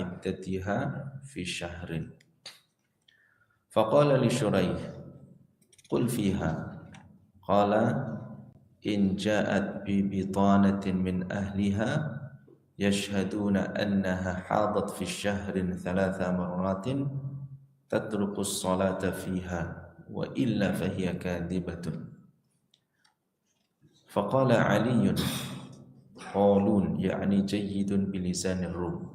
iddatiha fi syahrin. Faqala li Syuraih, qul fiha. Qala in ja'at bi bitanatin min ahliha yashhaduna annaha hadat fi syahrin 3 marratin tatruku as-salata fiha wa illa fahiya kadhibatun. Faqala Aliyun qalun ya'ni jayyidun bilisan ar-rum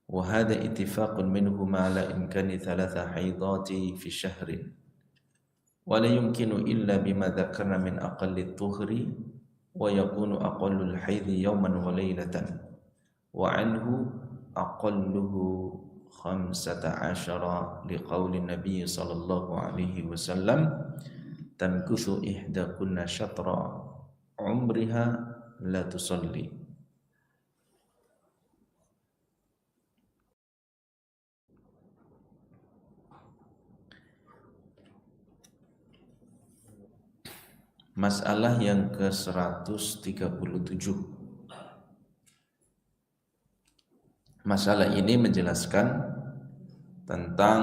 wa hadha ittifaqun minhum ala imkani 3 haidati fi syahrin wa la yumkinu illa bima dhakarna min aqalli tuhri wa yakunu aqallul haidhi yawman wa laylatan wa anhu aqalluhu 15 liqauli Nabi sallallahu alaihi wasallam tamkuthu ihdakunna syatra umriha la tusalli. Masalah yang ke-137. Masalah ini menjelaskan tentang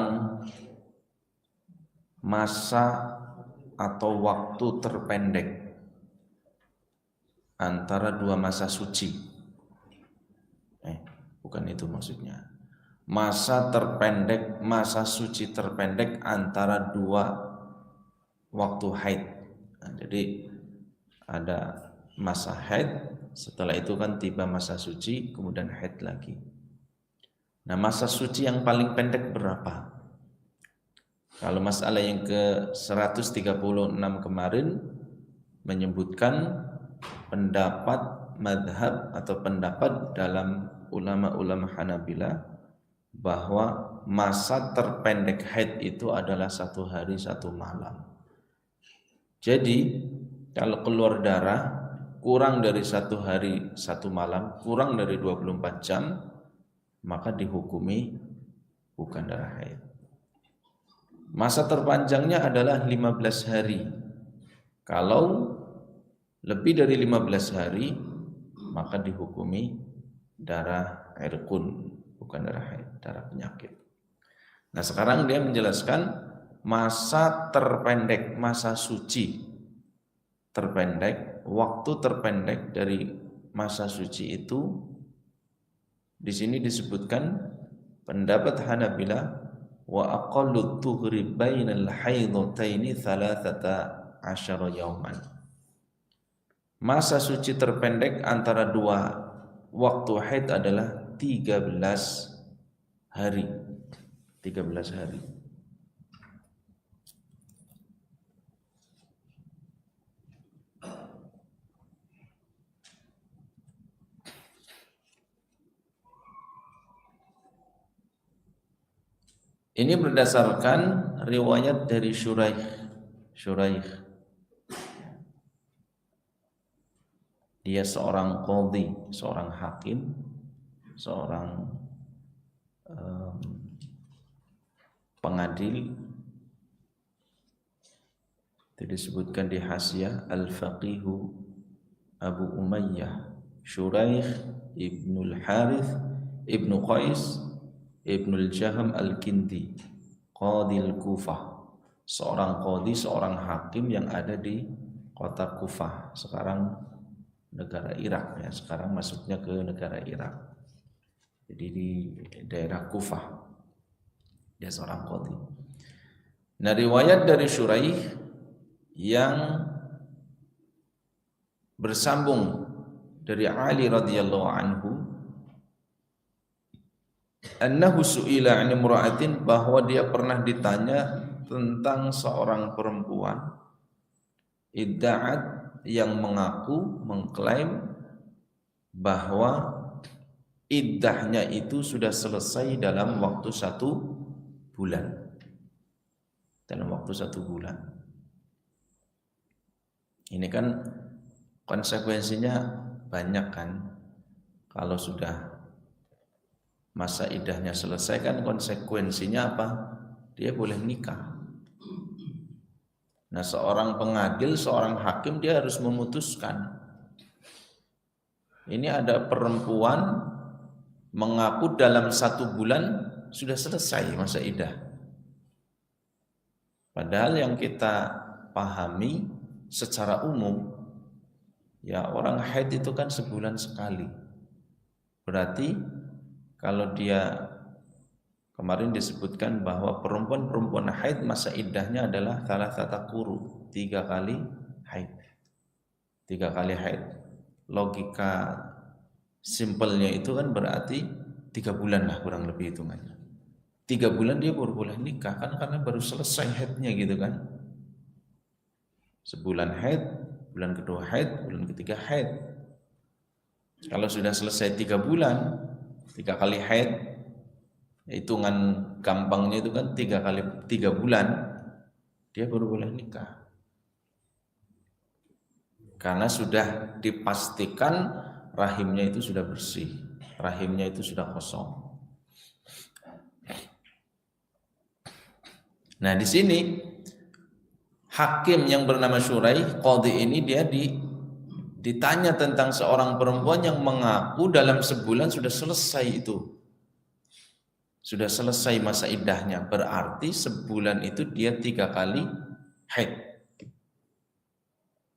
masa atau waktu terpendek antara dua masa suci. Bukan itu maksudnya. Masa terpendek, masa suci terpendek antara dua waktu haid. Nah, jadi ada masa haid, setelah itu kan tiba masa suci, kemudian haid lagi. Nah, masa suci yang paling pendek berapa? Kalau masalah yang ke-136 kemarin menyebutkan pendapat madhab atau pendapat dalam ulama-ulama Hanabilah bahwa masa terpendek haid itu adalah 1 hari 1 malam. Jadi kalau keluar darah kurang dari 1 hari 1 malam, kurang dari 24 jam, maka dihukumi bukan darah haid. Masa terpanjangnya adalah 15 hari. Kalau lebih dari 15 hari, maka dihukumi darah irqun, bukan darah haid, darah penyakit. Nah, sekarang dia menjelaskan masa terpendek, masa suci terpendek, waktu terpendek dari masa suci itu di sini disebutkan pendapat Hanabilah wa aqallu tuhri bainal haidataini 13 yauman. Masa suci terpendek antara dua waktu haid adalah 13 hari. 13 hari. Ini berdasarkan riwayat dari Syuraih. Dia seorang qadhi, seorang hakim, seorang pengadil. Itu disebutkan di Hasyiah Al-Faqihu Abu Umayyah Syuraih Ibnul Harith Ibnu Qais Ibnul Jaham Al-Kindi, Qadil Kufah, seorang qadhi, seorang hakim yang ada di kota Kufah, sekarang negara Irak ya, sekarang masuknya ke negara Irak. Jadi di daerah Kufah. Dia seorang qadhi. Nah, riwayat dari Syuraih yang bersambung dari Ali radhiyallahu anhu annahu su'ila 'an imra'atin, bahwa dia pernah ditanya tentang seorang perempuan idda'at, yang mengaku, mengklaim bahwa iddahnya itu sudah selesai dalam waktu 1 bulan. Dalam waktu 1 bulan. Ini kan konsekuensinya banyak kan. Kalau sudah masa iddahnya selesai kan konsekuensinya apa? Dia boleh nikah. Nah, seorang pengadil, seorang hakim, dia harus memutuskan. Ini ada perempuan mengaku dalam 1 bulan sudah selesai masa iddah. Padahal yang kita pahami secara umum, ya orang haid itu kan sebulan sekali. Berarti kalau dia, kemarin disebutkan bahwa perempuan haid masa iddahnya adalah thalathata quru, 3 kali haid. 3 kali haid. Logika simpelnya itu kan berarti 3 bulan lah kurang lebih hitungannya. 3 bulan dia baru boleh nikah kan, karena baru selesai haidnya gitu kan. Sebulan haid, bulan kedua haid, bulan ketiga haid. Kalau sudah selesai 3 bulan, 3 kali haid, hitungan gampangnya itu kan 3 bulan, dia baru boleh nikah. Karena sudah dipastikan rahimnya itu sudah bersih, rahimnya itu sudah kosong. Nah di sini hakim yang bernama Syuraih, qadhi ini, dia ditanya tentang seorang perempuan yang mengaku dalam sebulan sudah selesai itu, sudah selesai masa iddahnya. Berarti sebulan itu dia 3 kali haid.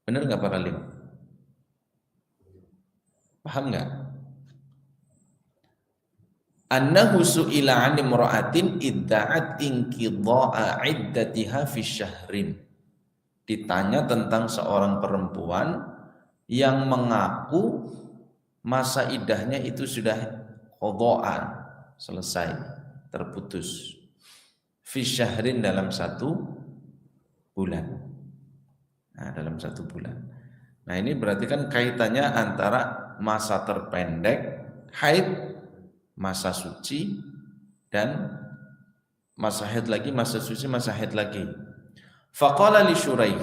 Benar nggak Pak Kalim? Paham nggak? Annahu su'ila 'an imra'atin idda'at inqidha'a 'iddatiha fi syahrin. Ditanya tentang seorang perempuan yang mengaku masa iddahnya itu sudah qadha'an, selesai, terputus, fi syahrin, dalam 1 bulan. Nah, dalam 1 bulan. Nah, ini berarti kan kaitannya antara masa terpendek haid, masa suci, dan masa haid lagi, masa suci, masa haid lagi. Faqala li Syuraih,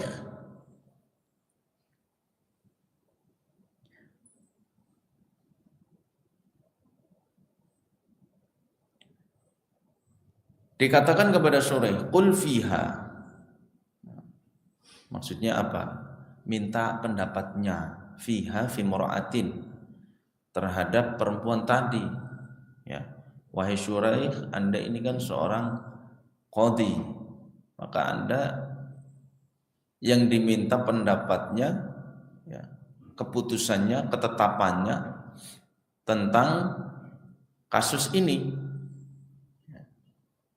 dikatakan kepada Syuraih, qul fiha. Maksudnya apa? Minta pendapatnya, fiha fi mura'atin, terhadap perempuan tadi. Ya, wahai Syuraih, Anda ini kan seorang qadhi, maka Anda yang diminta pendapatnya, ya, keputusannya, ketetapannya tentang kasus ini. Ya.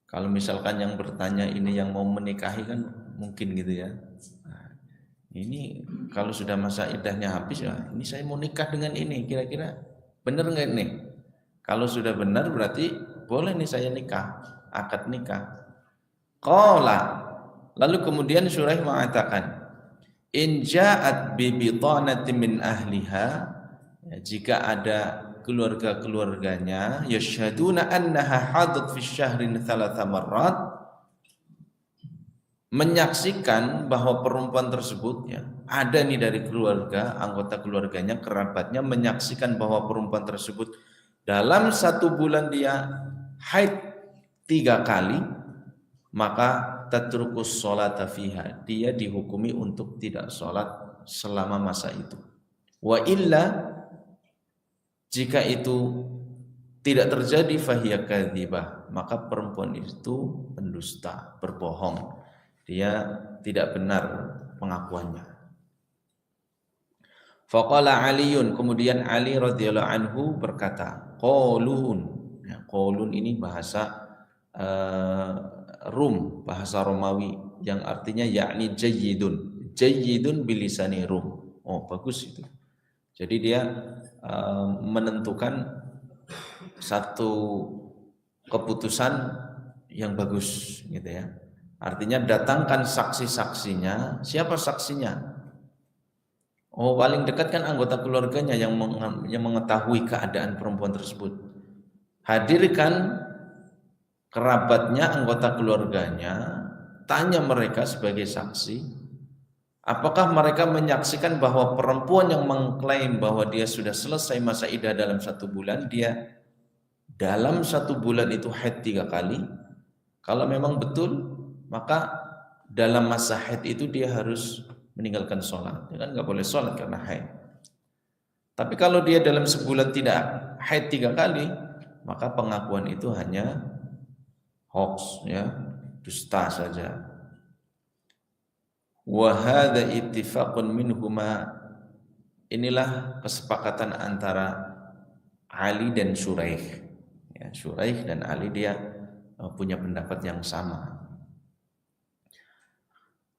Kalau misalkan yang bertanya ini yang mau menikahi kan mungkin gitu ya. Nah, ini kalau sudah masa iddahnya habis, ya ini saya mau nikah dengan ini, kira-kira benar nggak nih? Kalau sudah benar berarti boleh nih saya nikah, akad nikah. Qala, lalu kemudian Syuraih mengatakan, in ja'at bi bitanatin min ahliha, ya, jika ada keluarga-keluarganya yashhaduna annaha hadat fi syahrin 3 marrat, menyaksikan bahwa perempuan tersebut, ya, ada nih dari keluarga, anggota keluarganya, kerabatnya, menyaksikan bahwa perempuan tersebut dalam 1 bulan dia haid 3 kali, maka tatrukus sholata fiha, dia dihukumi untuk tidak sholat selama masa itu. Wa illa, jika itu tidak terjadi, fahiya kadzibah, maka perempuan itu pendusta, berbohong, dia tidak benar pengakuannya. Faqala Aliun, kemudian Ali radhiyallahu anhu berkata, qulun. Ya, qulun ini bahasa Rum, bahasa Romawi, yang artinya yakni jayyidun, jayyidun bilisani Rum. Oh, bagus itu. Jadi dia menentukan satu keputusan yang bagus gitu ya. Artinya datangkan saksi-saksinya. Siapa saksinya? Oh, paling dekat kan anggota keluarganya yang mengetahui keadaan perempuan tersebut. Hadirkan kerabatnya, anggota keluarganya, tanya mereka sebagai saksi, apakah mereka menyaksikan bahwa perempuan yang mengklaim bahwa dia sudah selesai masa iddah dalam 1 bulan, dia dalam 1 bulan itu haid 3 kali. Kalau memang betul, maka dalam masa haid itu dia harus meninggalkan sholat. Dia kan nggak boleh sholat karena haid. Tapi kalau dia dalam sebulan tidak haid 3 kali, maka pengakuan itu hanya hoax, ya, dusta saja. Wa hadza ittifaqun minhuma, inilah kesepakatan antara Ali dan Syuraih. Ya, Syuraih dan Ali dia punya pendapat yang sama.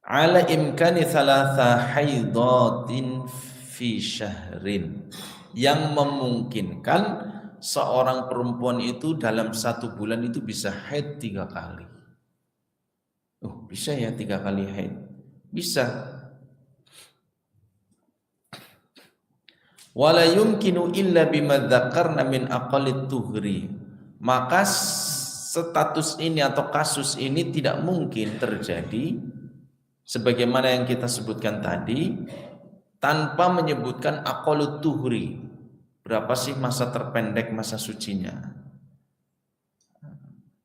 Ala imkani thalatha haidatin fi syahrin, yang memungkinkan seorang perempuan itu dalam 1 bulan itu bisa haid 3 kali. Oh, bisa ya 3 kali haid? Bisa. Wala yumkinu illa bima dzakarna min aqallit tuhri, maka status ini atau kasus ini tidak mungkin terjadi sebagaimana yang kita sebutkan tadi tanpa menyebutkan aqallut tuhri. Berapa sih masa terpendek masa sucinya?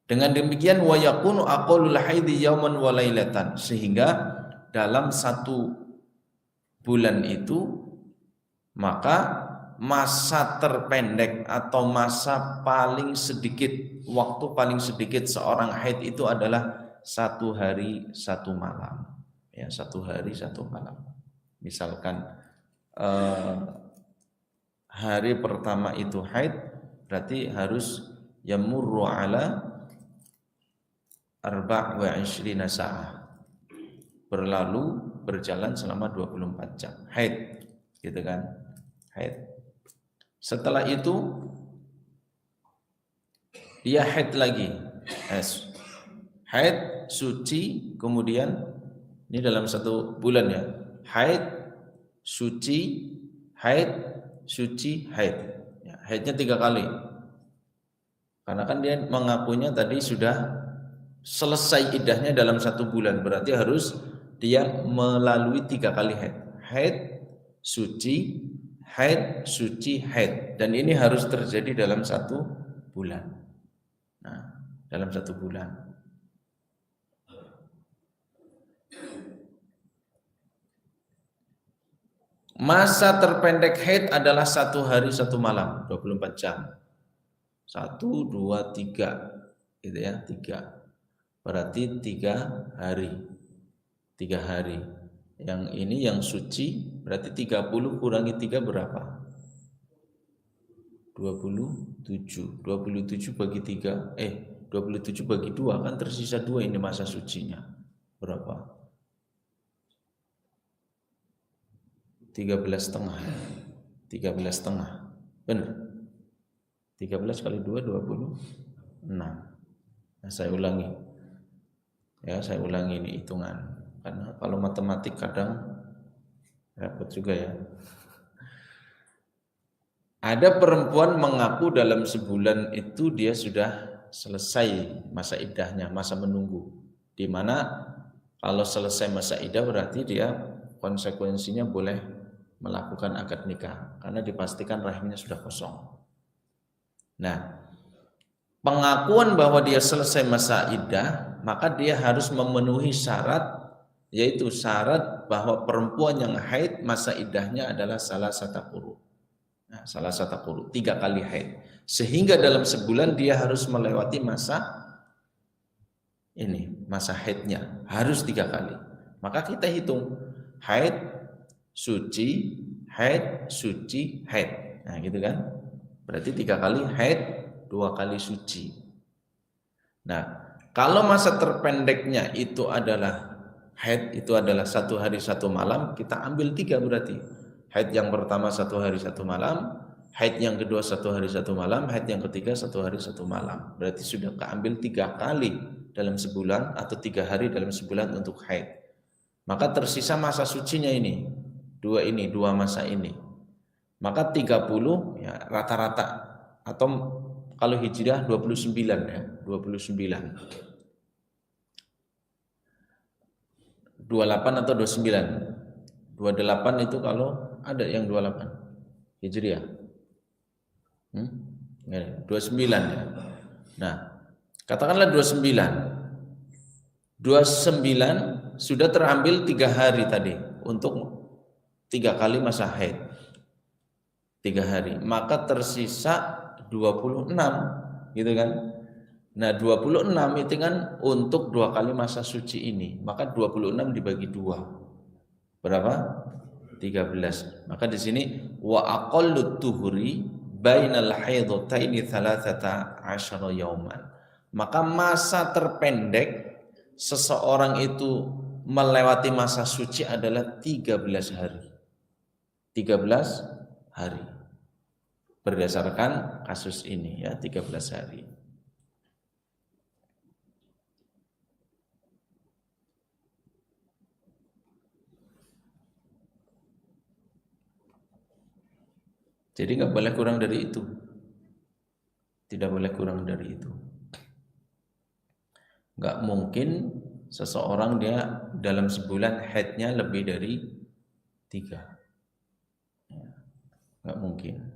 Dengan demikian wa yakunu aqallul haidhi yauman wa lailatan, sehingga dalam 1 bulan itu maka masa terpendek atau masa paling sedikit, waktu paling sedikit seorang haid itu adalah 1 hari 1 malam. Ya, 1 hari 1 malam. Misalkan hari pertama itu haid, berarti harus yamurru ala 24 sa'ah, berjalan selama 24 jam haid, gitu kan, haid. Setelah itu dia haid lagi, haid, suci, kemudian ini dalam 1 bulan ya, haid, suci, haid, suci, haid. Ya, haidnya 3 kali. Karena kan dia mengakunya tadi sudah selesai iddahnya dalam 1 bulan, berarti harus dia melalui 3 kali haid. Haid, suci, haid, suci, haid. Dan ini harus terjadi dalam 1 bulan. Nah, dalam 1 bulan. Masa terpendek haid adalah 1 hari 1 malam, 24 jam. 1, 2, 3, gitu ya, 3. Berarti 3 hari. 3 hari. Yang ini yang suci berarti 30 kurangi 3 berapa? 27. 27 bagi 3, 27 bagi 2 kan tersisa 2, ini masa sucinya. Berapa? 13,5. 13,5. Benar? 13 kali 2 26. Nah, saya ulangi. Ya, saya ulangi ini hitungan. Karena kalau matematik kadang repot juga ya. Ada perempuan mengaku dalam sebulan itu dia sudah selesai masa iddahnya, masa menunggu. Di mana kalau selesai masa iddah berarti dia konsekuensinya boleh melakukan akad nikah karena dipastikan rahimnya sudah kosong. Nah, pengakuan bahwa dia selesai masa iddah, maka dia harus memenuhi syarat, yaitu syarat bahwa perempuan yang haid masa iddahnya adalah salah satu quru. Nah, salah satu quru, 3 kali haid. Sehingga dalam sebulan dia harus melewati masa ini, masa haidnya harus 3 kali. Maka kita hitung haid, suci, haid, suci, haid. Nah, gitu kan? Berarti 3 kali haid, 2 kali suci. Nah, kalau masa terpendeknya itu adalah haid, itu adalah 1 hari 1 malam, kita ambil 3 berarti. Haid yang pertama 1 hari 1 malam, haid yang kedua 1 hari 1 malam, haid yang ketiga 1 hari 1 malam. Berarti sudah keambil 3 kali dalam sebulan atau 3 hari dalam sebulan untuk haid. Maka tersisa masa sucinya ini, 2 masa ini. Maka 30 ya rata-rata, atau kalau hijriah 29 ya, 29. 28 atau 29. 28 itu kalau ada yang 28 hijriah. 29 ya. Nah, katakanlah 29. 29 sudah terambil 3 hari tadi untuk 3 kali masa haid. 3 hari. Maka tersisa 26. gitu kan. Nah 26 itu kan untuk 2 kali masa suci ini, maka 26 dibagi 2 berapa? 13. Maka di sini wa aqallut tuhuri bainal haidataini 13 yauman. Maka masa terpendek seseorang itu melewati masa suci adalah 13 hari. 13 hari. Berdasarkan kasus ini ya, 13 hari. Jadi nggak boleh kurang dari itu. Tidak boleh kurang dari itu. Nggak mungkin seseorang dia dalam sebulan haidnya lebih dari 3. Ya, nggak mungkin.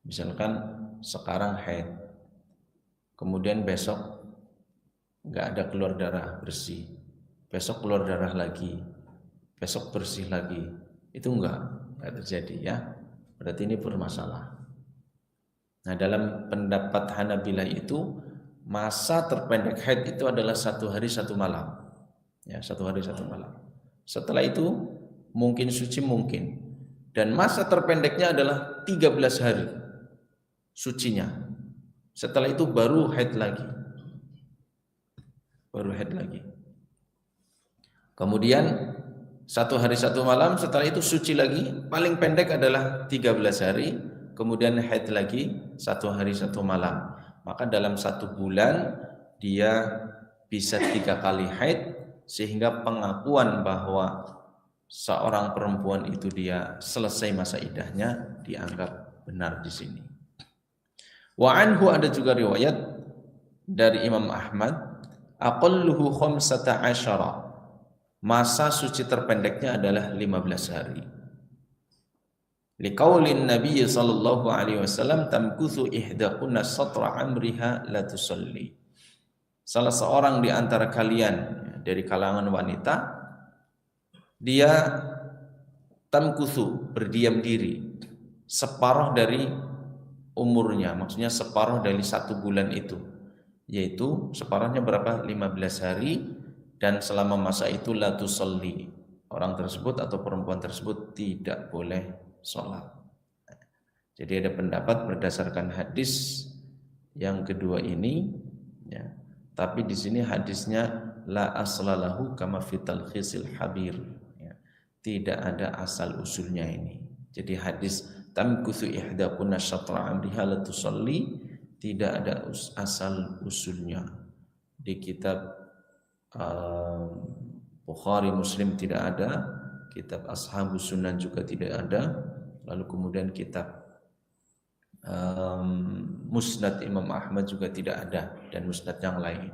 Misalkan sekarang haid, kemudian besok nggak ada keluar darah bersih, besok keluar darah lagi, besok bersih lagi, itu nggak terjadi ya. Berarti ini bermasalah. Nah dalam pendapat Hanabilah itu masa terpendek haid itu adalah 1 hari 1 malam, ya 1 hari 1 malam. Setelah itu mungkin suci mungkin, dan masa terpendeknya adalah 13 hari sucinya. Setelah itu baru haid lagi. Kemudian 1 hari 1 malam, setelah itu suci lagi. Paling pendek adalah 13 hari. Kemudian haid lagi 1 hari 1 malam. Maka dalam 1 bulan dia bisa 3 kali haid, sehingga pengakuan bahwa seorang perempuan itu dia selesai masa iddahnya dianggap benar di sini. Wa anhu, ada juga riwayat dari Imam Ahmad, aqalluhu 15, masa suci terpendeknya adalah 15 hari. Liqaulin Nabi sallallahu alaihi wasallam tamkuthu ihdakunna satra amriha la tusalli. Salah seorang di antara kalian dari kalangan wanita, dia tamkuthu, berdiam diri separuh dari umurnya, maksudnya separuh dari 1 bulan itu, yaitu separuhnya berapa? 15 hari, dan selama masa itu la tusalli, orang tersebut atau perempuan tersebut tidak boleh sholat. Jadi ada pendapat berdasarkan hadis yang kedua ini ya. Tapi di sini hadisnya la aslalahu kama fital khisil habir ya. Tidak ada asal usulnya ini. Jadi hadis tamkuthu ihdakunna syatra amriha la tusalli tidak ada asal usulnya. Di kitab Bukhari, Muslim tidak ada, kitab Ashabus Sunan juga tidak ada, lalu kemudian kitab Musnad Imam Ahmad juga tidak ada, dan musnad yang lain.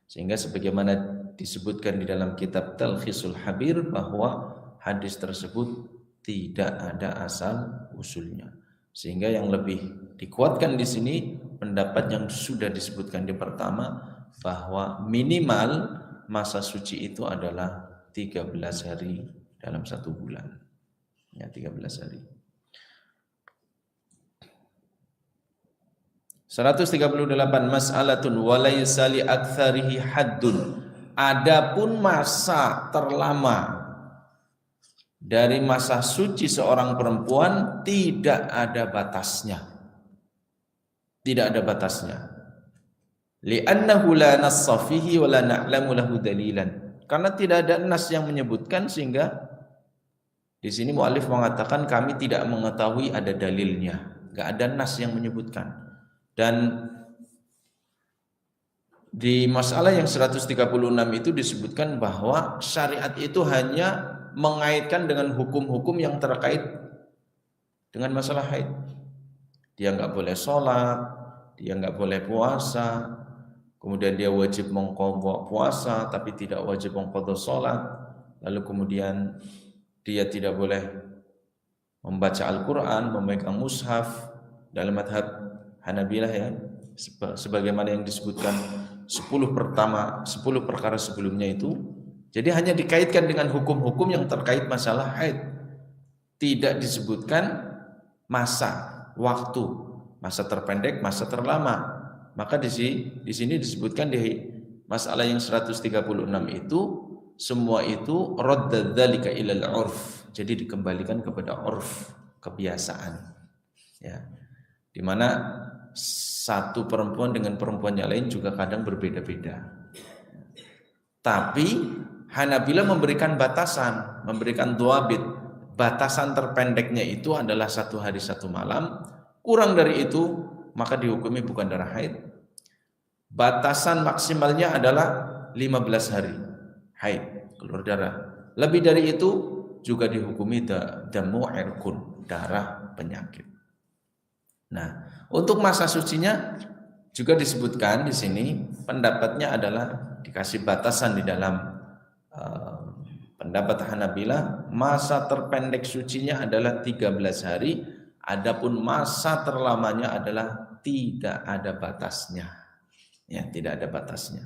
Sehingga sebagaimana disebutkan di dalam kitab Talkhisul Habir bahwa hadis tersebut tidak ada asal usulnya. Sehingga yang lebih dikuatkan di sini pendapat yang sudah disebutkan di pertama, bahwa minimal masa suci itu adalah 13 hari dalam 1 bulan. Ya, 13 hari. 138 mas'alatun walaysa li aktsarihi haddun. Adapun masa terlama dari masa suci seorang perempuan tidak ada batasnya. Tidak ada batasnya. Li'annahu la nassa fihi wa la na'lamu lahu dalilan. Karena tidak ada nas yang menyebutkan, sehingga di sini muallif mengatakan kami tidak mengetahui ada dalilnya. Enggak ada nas yang menyebutkan. Dan di masalah yang 136 itu disebutkan bahwa syariat itu hanya mengaitkan dengan hukum-hukum yang terkait dengan masalah haid. Dia enggak boleh sholat, dia enggak boleh puasa, kemudian dia wajib mengqadha puasa tapi tidak wajib mengqadha sholat, lalu kemudian dia tidak boleh membaca Al-Quran, memegang mushaf dalam madhab Hanabilah ya, sebagaimana yang disebutkan 10 perkara sebelumnya itu. Jadi hanya dikaitkan dengan hukum-hukum yang terkait masalah haid, tidak disebutkan masa, waktu. masa terpendek, masa terlama. Maka di sini disebutkan di masalah yang 136 itu semua itu radda dzalika ilal urf. Jadi dikembalikan kepada urf, kebiasaan. Ya. Di mana satu perempuan dengan perempuan yang lain juga kadang berbeda-beda. Tapi Hanabila memberikan batasan, memberikan duabit. Batasan terpendeknya itu adalah 1 hari 1 malam. Kurang dari itu maka dihukumi bukan darah haid. Batasan maksimalnya adalah 15 hari haid, keluar darah. Lebih dari itu juga dihukumi damu irkun, darah penyakit. Nah, untuk masa sucinya juga disebutkan di sini, pendapatnya adalah dikasih batasan di dalam pendapat Hanabila, masa terpendek sucinya adalah 13 hari, adapun masa terlamanya adalah tidak ada batasnya. Ya, tidak ada batasnya.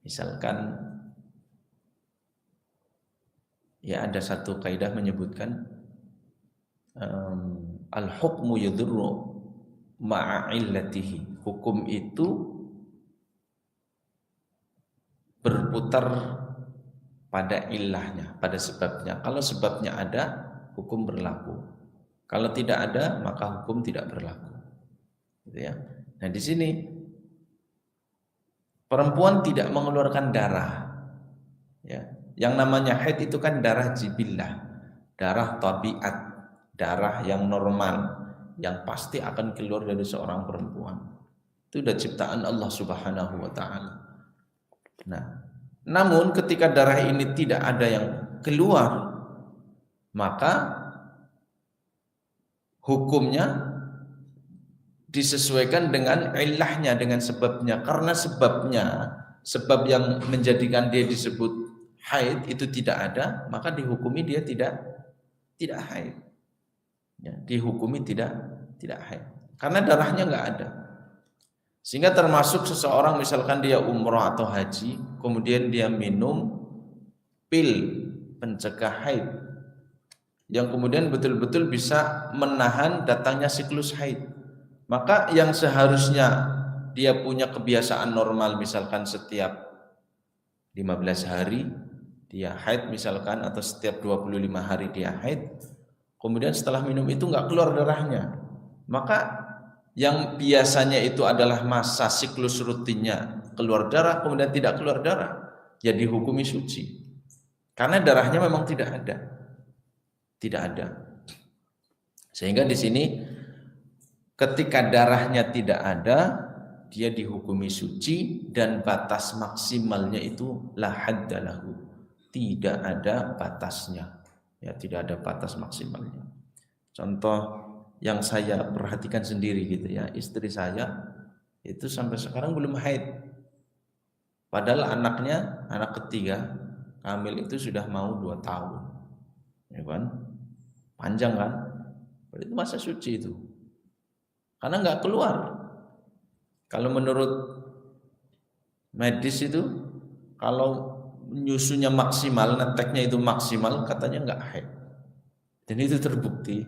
Misalkan ya ada satu kaidah menyebutkan al-hukmu yadurru ma'a illatihi. Hukum itu berputar pada ilahnya, pada sebabnya. Kalau sebabnya ada, hukum berlaku. Kalau tidak ada, maka hukum tidak berlaku. Gitu ya. Nah, di sini perempuan tidak mengeluarkan darah. Ya. Yang namanya haid itu kan darah jibillah, darah tabiat, darah yang normal, yang pasti akan keluar dari seorang perempuan. Itu sudah ciptaan Allah Subhanahu wa taala. Nah, namun ketika darah ini tidak ada yang keluar, maka hukumnya disesuaikan dengan ilahnya, dengan sebabnya. Karena sebab yang menjadikan dia disebut haid itu tidak ada, maka dihukumi dia tidak haid. Ya, dihukumi tidak haid. Karena darahnya nggak ada. Sehingga termasuk seseorang misalkan dia umroh atau haji, kemudian dia minum pil pencegah haid yang kemudian betul-betul bisa menahan datangnya siklus haid. Maka yang seharusnya dia punya kebiasaan normal, misalkan setiap 15 hari dia haid misalkan, atau setiap 25 hari dia haid, kemudian setelah minum itu nggak keluar darahnya, maka yang biasanya itu adalah masa siklus rutinnya keluar darah, kemudian tidak keluar darah, ya dihukumi suci. Karena darahnya memang tidak ada. Sehingga di sini ketika darahnya tidak ada, dia dihukumi suci, dan batas maksimalnya itu la hadda lahu, tidak ada batasnya. Ya, tidak ada batas maksimalnya. Contoh yang saya perhatikan sendiri gitu ya, istri saya itu sampai sekarang belum haid, padahal anaknya, anak ketiga hamil itu sudah mau 2 tahun, ya kan, panjang kan, berarti masa suci itu, karena nggak keluar. Kalau menurut medis itu, kalau nyusunya maksimal, neteknya itu maksimal, katanya nggak haid, dan itu terbukti.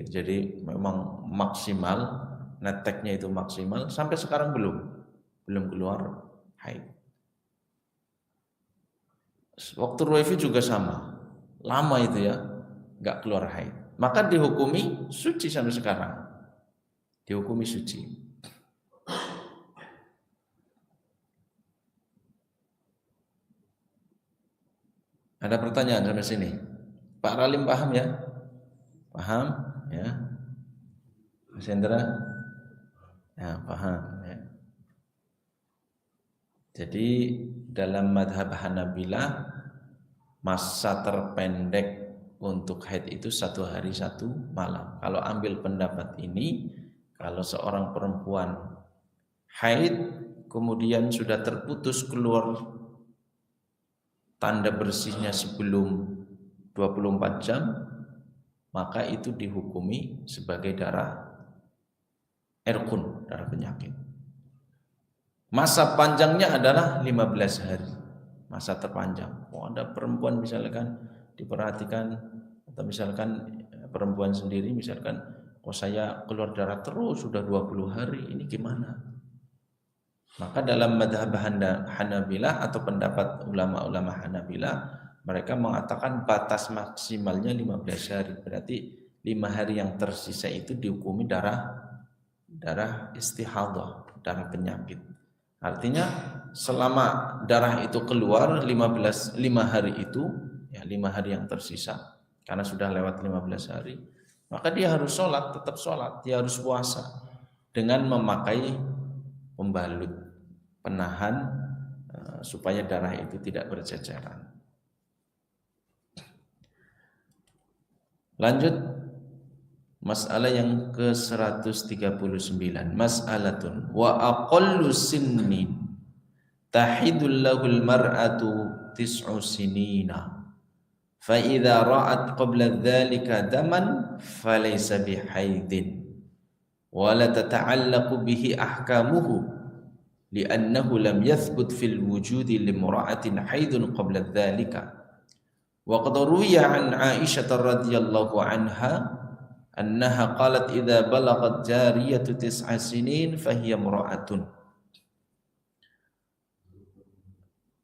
Jadi memang maksimal, neteknya itu maksimal, sampai sekarang belum keluar haid. Waktu Ruwaifi juga sama, lama itu ya nggak keluar haid, maka dihukumi suci sampai sekarang, dihukumi suci. Ada pertanyaan sampai sini? Pak Ralim paham ya? Paham ya? Mas Hendra? Ya, paham ya. Jadi dalam madhab Hanabilah, masa terpendek untuk haid itu 1 hari 1 malam. Kalau ambil pendapat ini, kalau seorang perempuan haid kemudian sudah terputus keluar tanda bersihnya sebelum 24 jam, maka itu dihukumi sebagai darah irkun, darah penyakit. Masa panjangnya adalah 15 hari, masa terpanjang. Ada perempuan misalkan diperhatikan, atau misalkan perempuan sendiri misalkan, oh saya keluar darah terus sudah 20 hari, ini gimana? Maka dalam madhab Hanabilah atau pendapat ulama-ulama Hanabilah, mereka mengatakan batas maksimalnya 15 hari. Berarti 5 hari yang tersisa itu dihukumi darah istihadah, darah penyakit. Artinya selama darah itu keluar 5 hari itu, ya 5 hari yang tersisa, karena sudah lewat 15 hari, maka dia harus sholat, tetap sholat, dia harus puasa dengan memakai pembalut, penahan supaya darah itu tidak berceceran. Lanjut, masalah yang ke-139. Mas'alatun wa aqallu sinnin tahidul lahul mar'atu tis'u sinina fa idza ra'at qabla dzalika daman falaysa bihaidin wa la tata'allaqu bihi ahkamuhu li'annahu lam yathbut fil wujudi limra'atin haidun qabla dzalika wa qad ruwiya an Aisyah radhiyallahu anha annaha qalat idza balagat jariyatu 9 sinin fahiya imra'atun.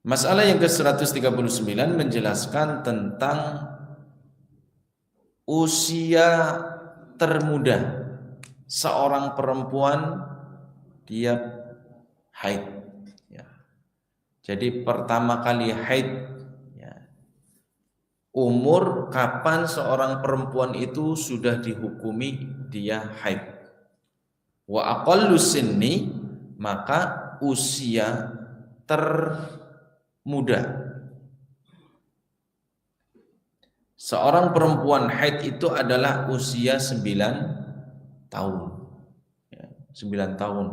Masalah yang ke-139 menjelaskan tentang usia termuda seorang perempuan dia haid, ya. Jadi pertama kali haid, umur kapan seorang perempuan itu sudah dihukumi dia haid. Wa aqallu sinni, maka usia termuda seorang perempuan haid itu adalah usia 9 tahun. 9 tahun.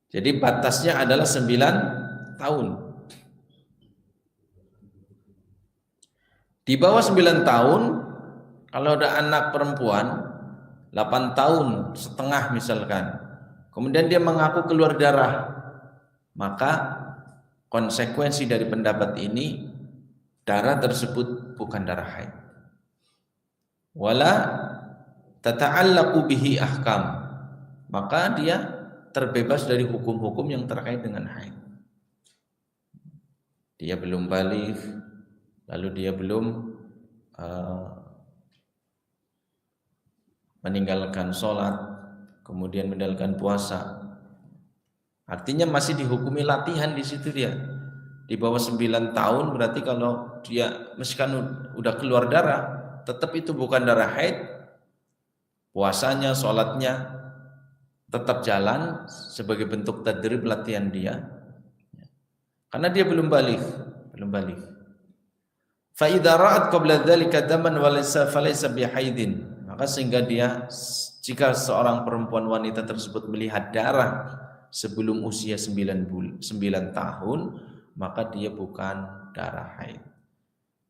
Jadi batasnya adalah 9 tahun. Di bawah 9 tahun, kalau ada anak perempuan 8 tahun setengah misalkan, kemudian dia mengaku keluar darah, maka konsekuensi dari pendapat ini, darah tersebut bukan darah haid. Wala tata'allaqu bihi ahkam, maka dia terbebas dari hukum-hukum yang terkait dengan haid. Dia belum baligh, lalu dia belum meninggalkan sholat, kemudian meninggalkan puasa. Artinya masih dihukumi latihan di situ dia. Di bawah 9 tahun berarti kalau dia meskipun udah keluar darah, tetap itu bukan darah haid. Puasanya, sholatnya tetap jalan sebagai bentuk tadrib latihan dia. Karena dia belum baligh. Fa idza ra'at qabla dzalika daman falaysa bihaidin. Maka sehingga dia, jika seorang perempuan wanita tersebut melihat darah sebelum usia 9 tahun, maka dia bukan darah haid.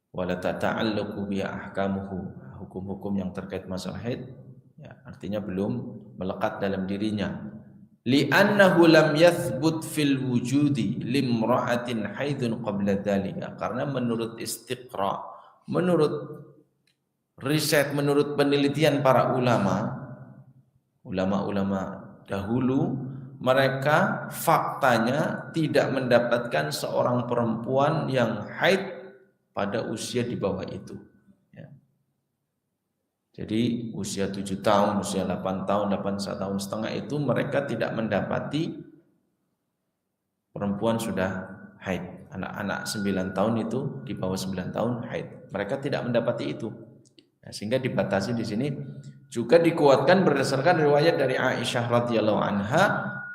Wala tata'allaqu bi ahkamuhu, hukum-hukum yang terkait masalah haid, ya, artinya belum melekat dalam dirinya. Li'annahu lam yathbut fil wujudi limra'atin haidun qabla dzalika, karena menurut istiqra, menurut riset, menurut penelitian para ulama dahulu, mereka faktanya tidak mendapatkan seorang perempuan yang haid pada usia di bawah itu, ya. Jadi usia 7 tahun, usia 8 tahun, 8 tahun setengah itu mereka tidak mendapati perempuan sudah haid. Anak-anak 9 tahun itu, di bawah 9 tahun haid, mereka tidak mendapati itu. Nah, sehingga dibatasi di sini. Juga dikuatkan berdasarkan riwayat dari Aisyah radhiyallahu anha,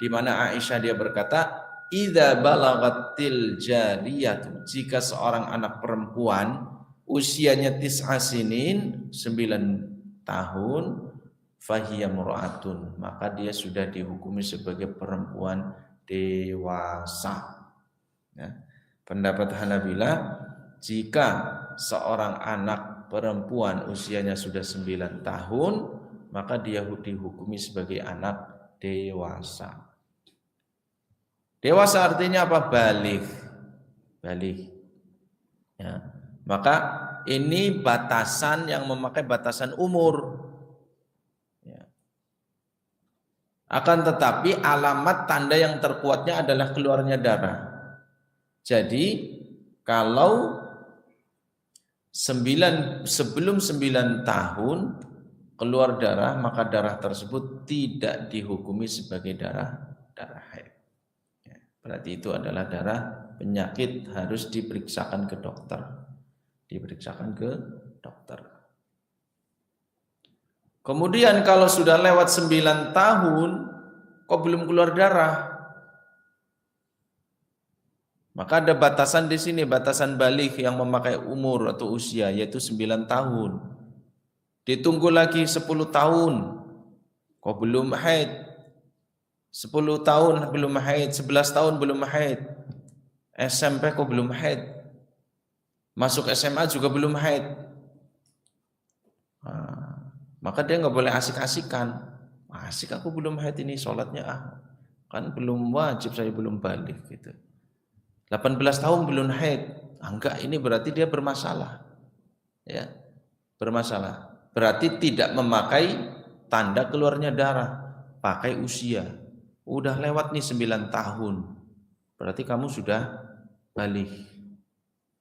di mana Aisyah dia berkata, idza balagatil jariyatu, jika seorang anak perempuan usianya 9 sinin, 9 tahun, fahiya mur'atun, maka dia sudah dihukumi sebagai perempuan dewasa. Ya. Pendapat Hanabilah, jika seorang anak perempuan usianya sudah 9 tahun, maka dia dihukumi sebagai anak dewasa. Dewasa artinya apa? Baligh. Ya. Maka ini batasan yang memakai batasan umur. Ya. Akan tetapi alamat tanda yang terkuatnya adalah keluarnya darah. Jadi kalau sebelum 9 tahun keluar darah, maka darah tersebut tidak dihukumi sebagai darah haid. Ya. Berarti itu adalah darah penyakit, harus diperiksakan ke dokter. Kemudian kalau sudah lewat 9 tahun kok belum keluar darah, maka ada batasan di sini, batasan baligh yang memakai umur atau usia, yaitu 9 tahun. Ditunggu lagi 10 tahun kok belum haid, 10 tahun belum haid, 11 tahun belum haid, SMP kok belum haid, masuk SMA juga belum haid. Maka dia nggak boleh asik-asikan. Asik aku belum haid ini, sholatnya kan belum wajib, saya belum balik gitu. 18 tahun belum haid, enggak, ini berarti dia bermasalah. Ya, bermasalah. Berarti tidak memakai tanda keluarnya darah, pakai usia. Udah lewat nih 9 tahun. Berarti kamu sudah balik.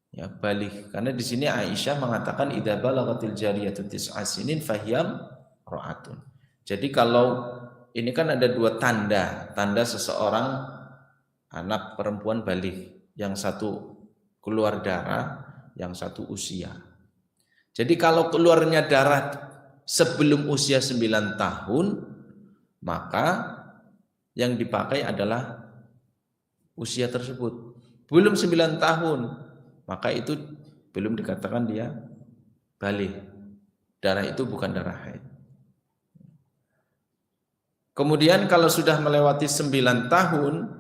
Ya, balik. Karena di sini Aisyah mengatakan idza balagatil jariyatu tis'a sinin fahiyam ra'atun. Jadi kalau ini kan ada 2 tanda seseorang anak perempuan balik. Yang satu keluar darah, yang satu usia. Jadi kalau keluarnya darah sebelum usia 9 tahun, maka yang dipakai adalah usia tersebut. Belum 9 tahun, maka itu belum dikatakan dia balik. Darah itu bukan darah haid. Kemudian kalau sudah melewati 9 tahun,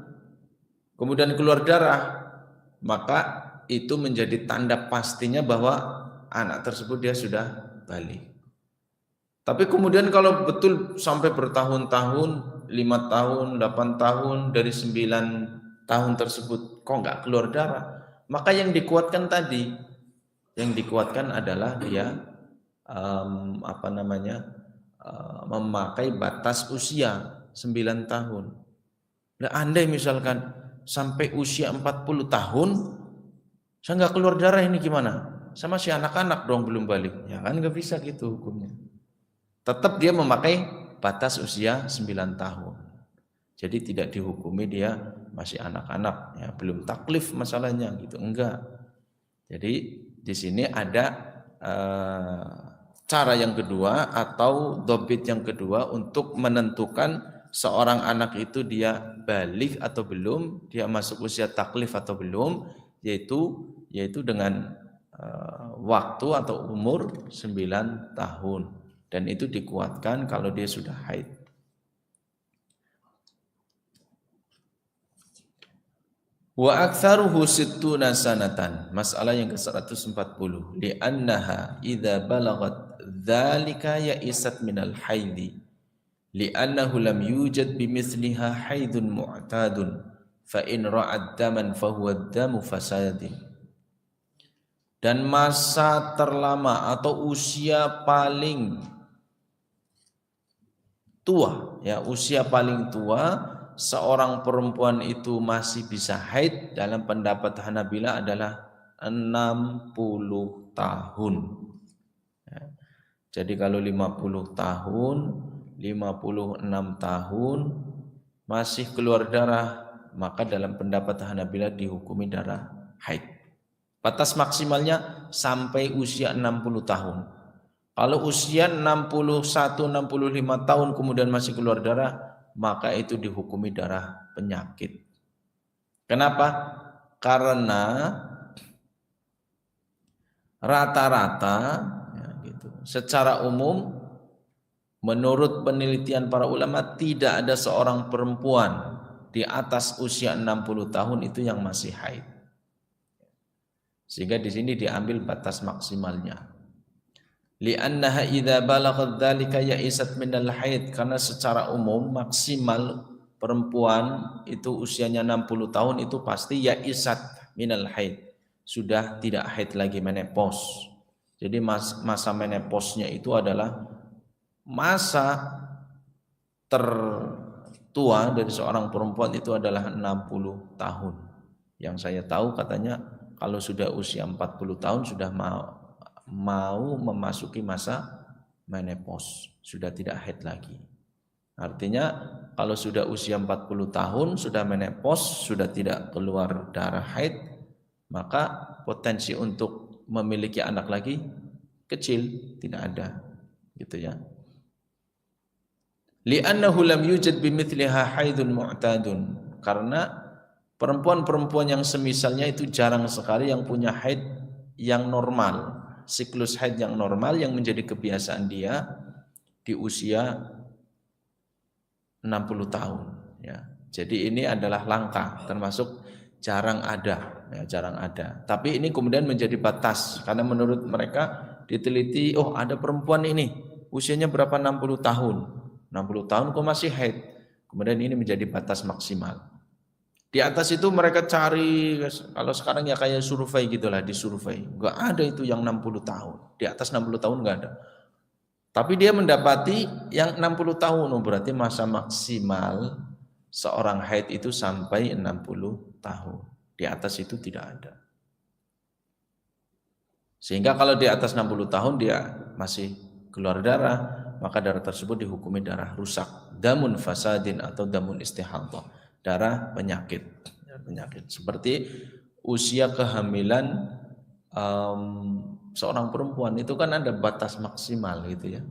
kemudian keluar darah, maka itu menjadi tanda pastinya bahwa anak tersebut dia sudah balik. Tapi kemudian kalau betul sampai bertahun-tahun, 5 tahun, 8 tahun, dari 9 tahun tersebut kok nggak keluar darah, maka yang dikuatkan tadi, yang dikuatkan adalah dia memakai batas usia 9 tahun. Nah, andai misalkan sampai usia 40 tahun saya nggak keluar darah, ini gimana? Sama si anak-anak dong belum balik. Ya kan nggak bisa gitu hukumnya. Tetap dia memakai batas usia 9 tahun. Jadi tidak dihukumi dia masih anak-anak, ya belum taklif masalahnya gitu, enggak. Jadi di sini ada cara yang kedua atau dobit yang kedua untuk menentukan seorang anak itu dia balik atau belum, dia masuk usia taklif atau belum, yaitu dengan waktu atau umur 9 tahun, dan itu dikuatkan kalau dia sudah haid. Wa aktsaruhu sittuna sanatan, masalah yang ke-140, li'annaha idza balagat dzalika ya'isat minal haidi li'annahu lam yujad bimithliha haidun mu'tadun fa in ra'ad daman fa huwa damu fasadin. Dan masa terlama atau usia paling tua, ya usia paling tua seorang perempuan itu masih bisa haid dalam pendapat Hanabila adalah 60 tahun. Ya. Jadi kalau 50 tahun, 56 tahun masih keluar darah, maka dalam pendapat Hanabila dihukumi darah haid. Batas maksimalnya sampai usia 60 tahun. Kalau usia 61, 65 tahun kemudian masih keluar darah, maka itu dihukumi darah penyakit. Kenapa? Karena rata-rata ya gitu, secara umum menurut penelitian para ulama tidak ada seorang perempuan di atas usia 60 tahun itu yang masih haid. Sehingga di sini diambil batas maksimalnya. Li'annaha idza balaghat dzalika ya'isat minal haid, karena secara umum maksimal perempuan itu usianya 60 tahun itu pasti ya'isat minal haid, sudah tidak haid lagi, menopause. Jadi masa menopausnya itu adalah masa tertua dari seorang perempuan itu adalah 60 tahun. Yang saya tahu katanya kalau sudah usia 40 tahun sudah mau memasuki masa menopause, sudah tidak haid lagi. Artinya kalau sudah usia 40 tahun sudah menopause, sudah tidak keluar darah haid, maka potensi untuk memiliki anak lagi kecil, tidak ada, gitu ya. Li'annahu lam yujad bimithliha haidun mu'tadun, karena perempuan-perempuan yang semisalnya itu jarang sekali yang punya haid yang normal, siklus haid yang normal yang menjadi kebiasaan dia di usia 60 tahun ya. Jadi ini adalah langka, termasuk jarang ada ya, jarang ada. Tapi ini kemudian menjadi batas karena menurut mereka diteliti, oh ada perempuan ini usianya berapa, 60 tahun. 60 tahun kok masih haid. Kemudian ini menjadi batas maksimal. Di atas itu mereka cari, kalau sekarang ya kayak survei gitulah, disurvei. Enggak ada itu yang 60 tahun. Di atas 60 tahun enggak ada. Tapi dia mendapati yang 60 tahun, berarti masa maksimal seorang haid itu sampai 60 tahun. Di atas itu tidak ada. Sehingga kalau di atas 60 tahun dia masih keluar darah, maka darah tersebut dihukumi darah rusak, damun fasadin atau damun istihadah, darah penyakit. Seperti usia kehamilan seorang perempuan itu kan ada batas maksimal gitu ya.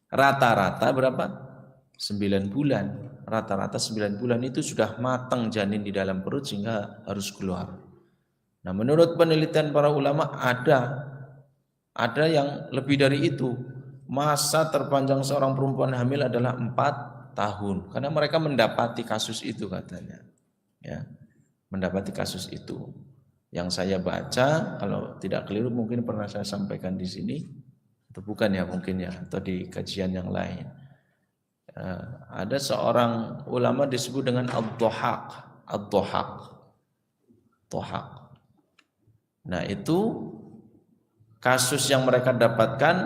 Rata-rata berapa? 9 bulan. Rata-rata 9 bulan itu sudah matang janin di dalam perut sehingga harus keluar. Nah, menurut penelitian para ulama ada yang lebih dari itu. Masa terpanjang seorang perempuan hamil adalah 4 tahun. Karena mereka mendapati kasus itu katanya. Ya, mendapati kasus itu. Yang saya baca, kalau tidak keliru mungkin pernah saya sampaikan di sini, atau bukan ya mungkin ya, atau di kajian yang lain. Ada seorang ulama disebut dengan Ad-Dhahak. Nah itu kasus yang mereka dapatkan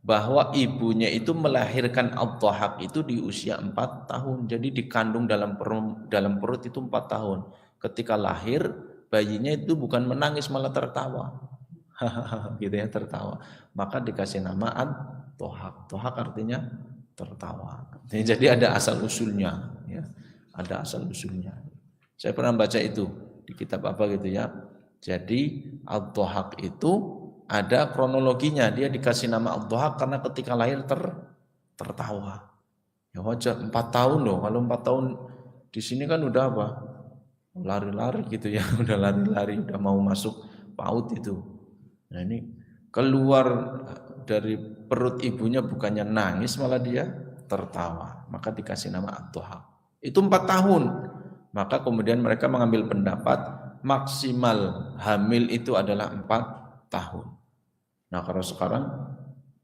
bahwa ibunya itu melahirkan Ad-Dhahak itu di usia 4 tahun. Jadi dikandung dalam perut itu 4 tahun. Ketika lahir bayinya itu bukan menangis malah tertawa. Gitu ya, tertawa. Maka dikasih nama Ad-Dhahak. Dhahak artinya tertawa. Jadi ada asal usulnya ya. Ada asal usulnya. Saya pernah baca itu di kitab apa gitu ya. Jadi Ad-Dhahak itu ada kronologinya, dia dikasih nama Ad-Dhahak karena ketika lahir tertawa. Ya wajar, 4 tahun loh. Kalau 4 tahun di sini kan udah apa? Lari-lari gitu ya, udah lari-lari, udah mau masuk PAUD itu. Nah ini keluar dari perut ibunya bukannya nangis malah dia tertawa. Maka dikasih nama Ad-Dhahak. Itu 4 tahun. Maka kemudian mereka mengambil pendapat maksimal hamil itu adalah 4 tahun. Nah kalau sekarang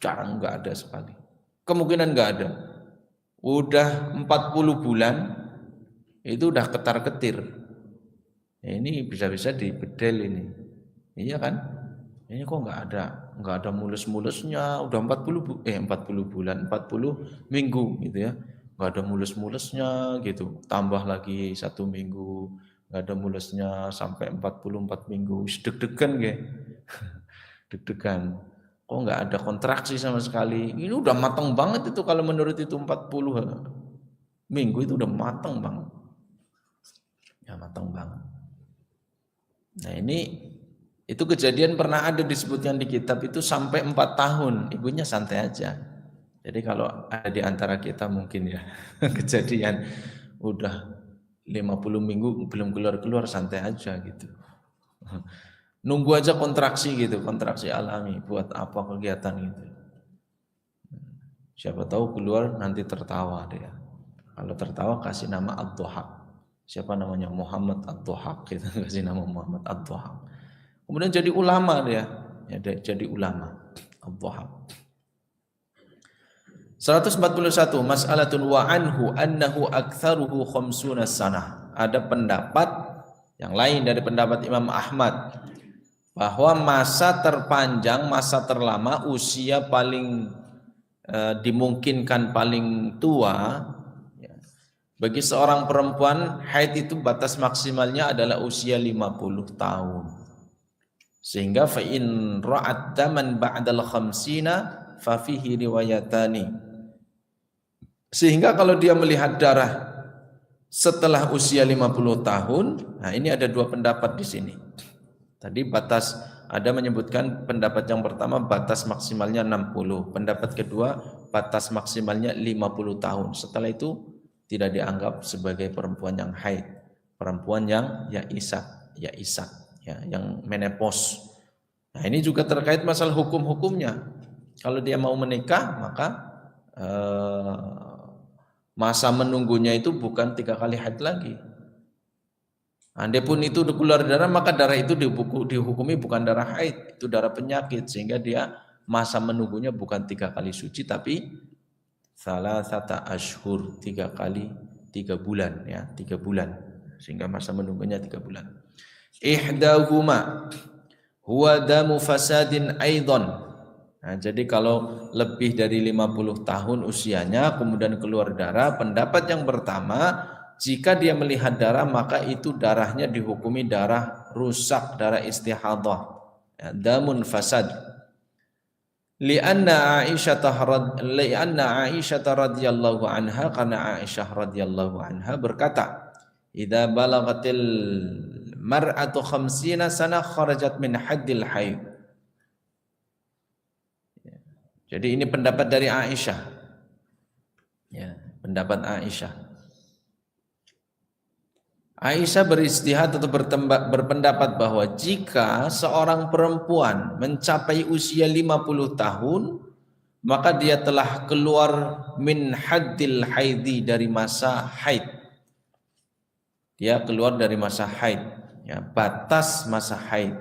jarang, nggak ada sekali. Kemungkinan nggak ada. Udah 40 bulan itu udah ketar-ketir. Ini bisa-bisa dibedel ini. Iya kan? Ini kok nggak ada mulus-mulusnya. Udah 40 bulan, 40 minggu gitu ya. Nggak ada mulus-mulusnya gitu. Tambah lagi 1 minggu, nggak ada mulusnya sampai 44 minggu. Deg-degan ya. Deg-degan. Kok nggak ada kontraksi sama sekali. Ini udah matang banget itu kalau menurut itu 40 minggu itu udah matang banget. Ya matang banget. Nah ini itu kejadian pernah ada disebutkan di kitab itu sampai 4 tahun. Ibunya santai aja. Jadi kalau ada di antara kita mungkin ya kejadian udah 50 minggu belum keluar-keluar, santai aja gitu. Nunggu aja kontraksi gitu, kontraksi alami, buat apa kegiatan gitu. Siapa tahu keluar nanti tertawa dia. Kalau tertawa kasih nama Ad-Dhahak. Siapa namanya? Muhammad Ad-Dhahak, kita kasih nama Muhammad Ad-Dhahak. Kemudian jadi ulama dia, ya, jadi ulama Ad-Dhahak. 141 mas'alatun wa anhu annahu aktsaruhu 50 sanah. Ada pendapat yang lain dari pendapat Imam Ahmad bahwa masa terpanjang, masa terlama, usia paling dimungkinkan paling tua ya, bagi seorang perempuan haid itu batas maksimalnya adalah usia 50 tahun. Sehingga fa in ra'at daman ba'dal khamsina fa fihi riwayatani. Sehingga kalau dia melihat darah setelah usia 50 tahun, nah ini ada dua pendapat di sini. Tadi batas ada menyebutkan pendapat yang pertama batas maksimalnya 60, pendapat kedua batas maksimalnya 50 tahun. Setelah itu tidak dianggap sebagai perempuan yang haid, perempuan yang ya isak, ya, yang menopause. Nah, ini juga terkait masalah hukum-hukumnya. Kalau dia mau menikah, maka masa menunggunya itu bukan 3 kali haid lagi. Andai pun itu keluar darah, maka darah itu dihukumi bukan darah haid, itu darah penyakit, sehingga dia masa menunggunya bukan 3 kali suci, tapi salasata ashhur, 3 kali 3 bulan, ya 3 bulan, sehingga masa menunggunya 3 bulan. Ihdahuma huwa damu fasadin aidan. Nah, jadi kalau lebih dari 50 tahun usianya kemudian keluar darah, pendapat yang pertama, jika dia melihat darah maka itu darahnya dihukumi darah rusak, darah istihadah, ya, damun fasad. Lianna Aisyah radhiyallahu anha, karena Aisyah radhiyallahu anha berkata, idza balagatil mar'atu 50 sana kharajat min haddil haid. Jadi ini pendapat dari Aisyah. Ya, pendapat Aisyah. Aisyah beristihad atau berpendapat bahwa jika seorang perempuan mencapai usia 50 tahun, maka dia telah keluar min haddil haidi, dari masa haid. Dia keluar dari masa haid, ya, batas masa haid.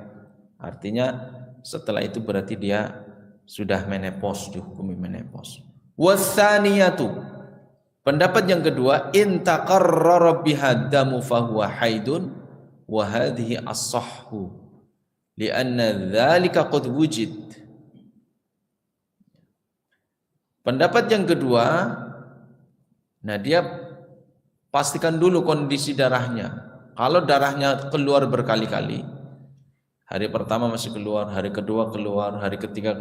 Artinya setelah itu berarti dia sudah menopause, dihukumi menopause. Wasaniyatu, pendapat yang kedua, in taqarrara biha damu fahuwa haidun wa hadhihi as-sahhu lianna dzalika qad wujid. Pendapat yang kedua, nah dia pastikan dulu kondisi darahnya. Kalau darahnya keluar berkali-kali, hari pertama masih keluar, hari kedua keluar, hari ketiga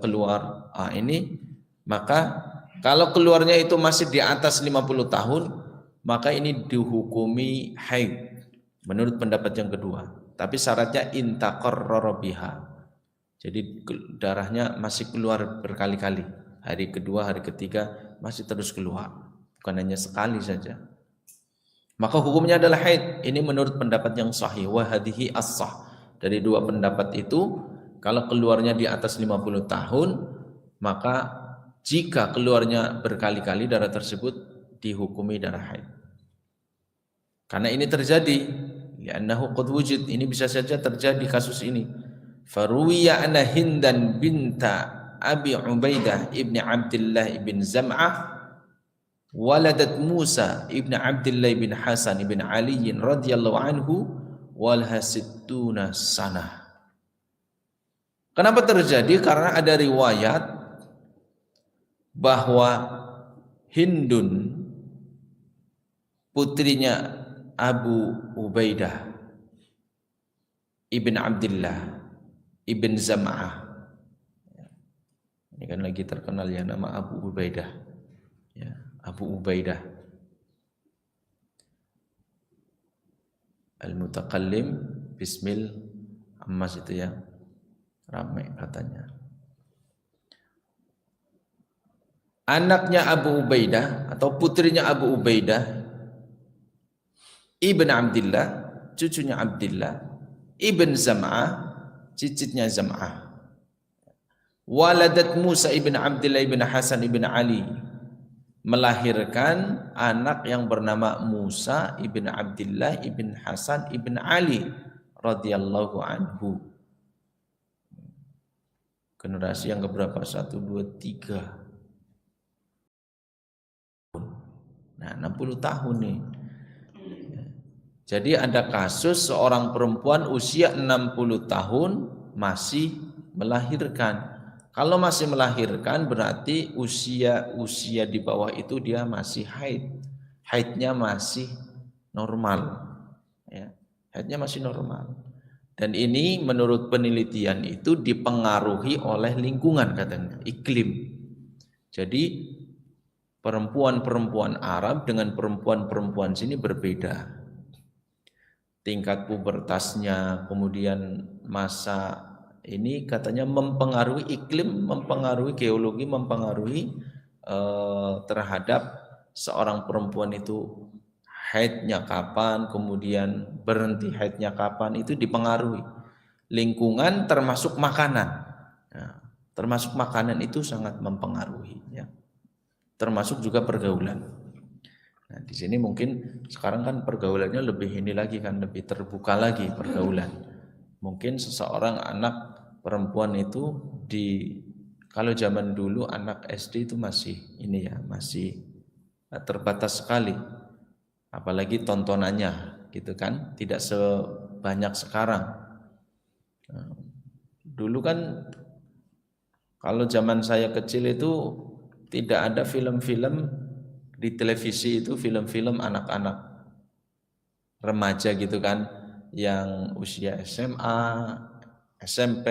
keluar, ini maka kalau keluarnya itu masih di atas 50 tahun, maka ini dihukumi haid menurut pendapat yang kedua. Tapi syaratnya intaqarrara biha. Jadi darahnya masih keluar berkali-kali. Hari kedua, hari ketiga masih terus keluar, bukan hanya sekali saja. Maka hukumnya adalah haid. Ini menurut pendapat yang sahih, wa hadhihi as-sah. Dari dua pendapat itu, kalau keluarnya di atas 50 tahun, maka jika keluarnya berkali-kali darah tersebut dihukumi darah haid. Karena ini terjadi, li'annahu qad wujud, ini bisa saja terjadi kasus ini. Faruwiya anna Hindan binta Abi Ubaidah ibn Abdullah ibn Zam'ah waladat Musa ibn Abdullah ibn Hasan ibn Ali radhiyallahu anhu walha sittuna sanah. Kenapa terjadi? Karena ada riwayat bahwa Hindun, putrinya Abu Ubaidah ibn Abdullah ibn Zam'ah, ini kan lagi terkenal ya nama Abu Ubaidah, ya, Abu Ubaidah al-mutakallim bismil ammas, itu ya, ramai katanya. Anaknya Abu Ubaidah atau putrinya Abu Ubaidah ibn Abdullah, cucunya Abdullah ibn Zam'ah, cicitnya Zam'ah. Waladat Musa ibn Abdullah ibn Hasan ibn Ali, melahirkan anak yang bernama Musa ibn Abdullah ibn Hasan ibn Ali radhiyallahu anhu. Generasi yang keberapa? 1, 2, 3. Nah, 60 tahun nih. Jadi ada kasus seorang perempuan usia 60 tahun masih melahirkan. Kalau masih melahirkan berarti usia di bawah itu dia masih haid. Haidnya masih normal. Ya, haidnya masih normal. Dan ini menurut penelitian itu dipengaruhi oleh lingkungan katanya, iklim. Jadi perempuan-perempuan Arab dengan perempuan-perempuan sini berbeda. Tingkat pubertasnya, kemudian masa ini katanya mempengaruhi iklim, mempengaruhi geologi, mempengaruhi terhadap seorang perempuan itu haidnya kapan, kemudian berhenti haidnya kapan, itu dipengaruhi. Lingkungan termasuk makanan. Nah, termasuk makanan itu sangat mempengaruhi, ya. Termasuk juga pergaulan. Nah, di sini mungkin sekarang kan pergaulannya lebih ini lagi kan, lebih terbuka lagi pergaulan. Mungkin seseorang anak perempuan itu kalau zaman dulu anak SD itu masih ini ya, masih terbatas sekali. Apalagi tontonannya gitu kan, tidak sebanyak sekarang. Nah, dulu kan kalau zaman saya kecil itu tidak ada film-film di televisi itu, film-film anak-anak remaja gitu kan, yang usia SMA, SMP,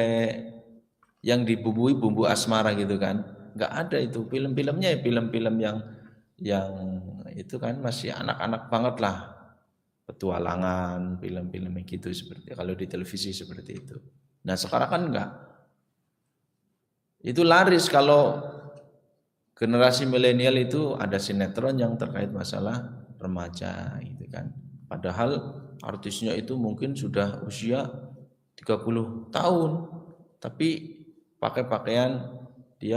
yang dibumbui bumbu asmara gitu kan, nggak ada itu film-filmnya. Film-film yang itu kan masih anak-anak banget lah, petualangan, film-film gitu seperti kalau di televisi seperti itu. Nah sekarang kan enggak, itu laris. Kalau generasi milenial itu ada sinetron yang terkait masalah remaja gitu kan. Padahal artisnya itu mungkin sudah usia 30 tahun, tapi pakai pakaian dia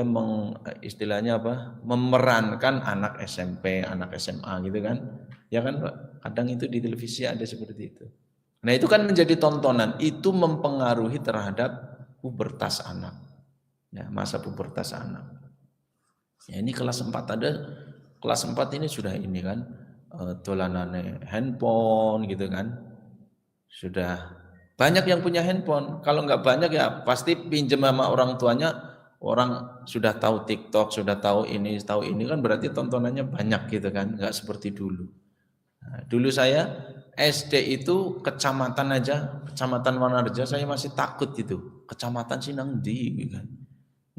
istilahnya apa? Memerankan anak SMP, anak SMA gitu kan. Ya kan Pak, kadang itu di televisi ada seperti itu. Nah, itu kan menjadi tontonan, itu mempengaruhi terhadap pubertas anak. Ya, masa pubertas anak. Ya, ini kelas 4 ada, kelas 4 ini sudah ini kan dolanane handphone gitu kan. Sudah banyak yang punya handphone. Kalau nggak banyak ya pasti pinjam sama orang tuanya. Orang sudah tahu TikTok, sudah tahu ini kan berarti tontonannya banyak gitu kan, nggak seperti dulu. Nah, dulu saya SD itu kecamatan aja, kecamatan Wanarja saya masih takut gitu. Kecamatan sih nang ndi gitu kan.